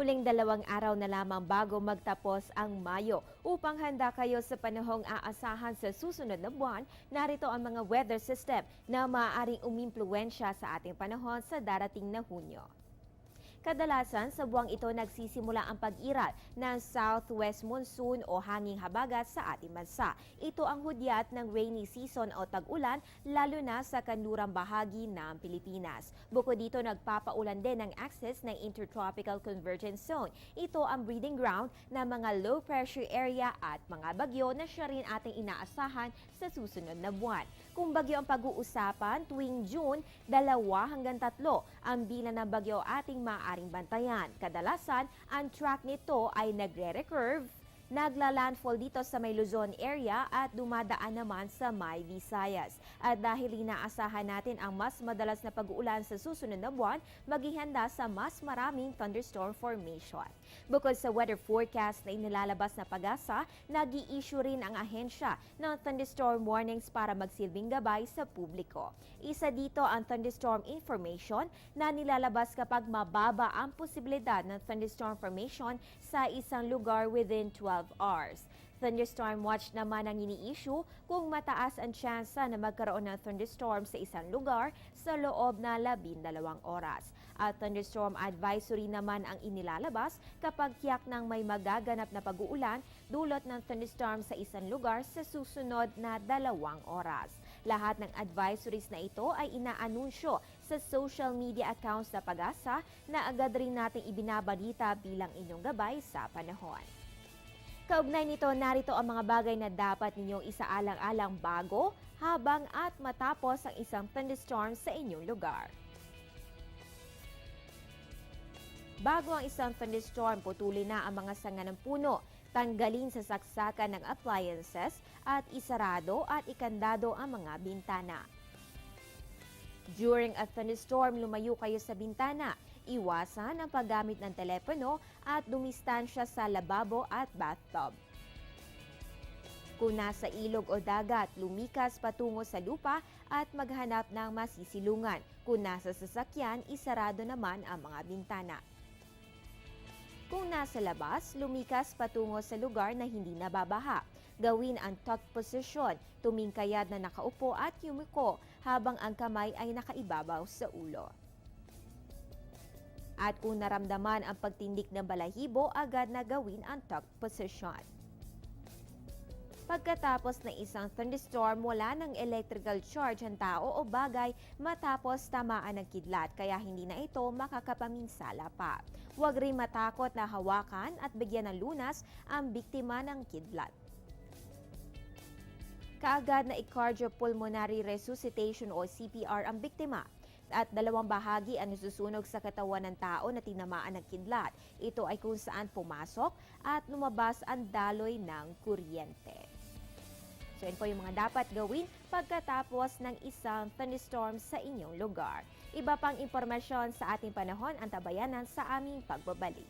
Huling 2 araw na lamang bago magtapos ang Mayo. Upang handa kayo sa panahong aasahan sa susunod na buwan, narito ang mga weather system na maaaring umimpluwensya sa ating panahon sa darating na Hunyo. Kadalasan sa buwang ito nagsisimula ang pag-iral ng southwest monsoon o hanging habagat sa ating bansa. Ito ang hudyat ng rainy season o tag-ulan lalo na sa kanlurang bahagi ng Pilipinas. Bukod dito nagpapaulan din ng axis ng intertropical convergence zone. Ito ang breeding ground ng mga low pressure area at mga bagyo na siya rin ating inaasahan sa susunod na buwan. Kung bagyo ang pag-uusapan, tuwing June, 2 hanggang 3 ang bilang ng bagyo ating maaaring bantayan. Kadalasan, ang track nito ay nagre-recurve, nagla-landfall dito sa may Luzon area at dumadaan naman sa may Visayas. At dahil inaasahan natin ang mas madalas na pag-uulan sa susunod na buwan, maghihanda sa mas maraming thunderstorm formation. Bukod sa weather forecast na inilalabas na pag-asa, nag-i-issue rin ang ahensya ng thunderstorm warnings para magsilbing gabay sa publiko. Isa dito ang thunderstorm information na nilalabas kapag mababa ang posibilidad ng thunderstorm formation sa isang lugar within 12 hours. Thunderstorm watch naman ang ini-issue kung mataas ang tsansa na magkaroon ng thunderstorm sa isang lugar sa loob na 12 oras. At thunderstorm advisory naman ang inilalabas kapag tiyak ng may magaganap na pag-uulan dulot ng thunderstorm sa isang lugar sa susunod na 2 oras. Lahat ng advisories na ito ay inaanunsyo sa social media accounts na Pag-asa na agad rin nating ibinabalita bilang inyong gabay sa panahon. Kaugnay nito, narito ang mga bagay na dapat ninyong isaalang-alang bago, habang at matapos ang isang thunderstorm sa inyong lugar. Bago ang isang thunderstorm, putulin na ang mga sanga ng puno, tanggalin sa saksakan ng appliances at isarado at ikandado ang mga bintana. During a thunderstorm, lumayo kayo sa bintana. Iwasan ang paggamit ng telepono at dumistansya sa lababo at bathtub. Kung nasa ilog o dagat, lumikas patungo sa lupa at maghanap ng masisilungan. Kung nasa sasakyan, isarado naman ang mga bintana. Kung nasa labas, lumikas patungo sa lugar na hindi nababaha. Gawin ang tucked position, tumingkayad na nakaupo at yumiko habang ang kamay ay nakaibabaw sa ulo. At kung naramdaman ang pagtindik ng balahibo, agad na gawin ang tucked position. Pagkatapos ng isang thunderstorm, wala ng electrical charge ang tao o bagay matapos tamaan ng kidlat, kaya hindi na ito makakapaminsala pa. Huwag rin matakot na hawakan at bigyan ng lunas ang biktima ng kidlat. Kaagad na i-cardiopulmonary resuscitation o CPR ang biktima. At 2 bahagi ang nasusunog sa katawan ng tao na tinamaan ng kidlat. Ito ay kung saan pumasok at lumabas ang daloy ng kuryente. So yun po yung mga dapat gawin pagkatapos ng isang thunderstorm sa inyong lugar. Iba pang impormasyon sa ating panahon, ang tabayanan sa aming pagbabalik.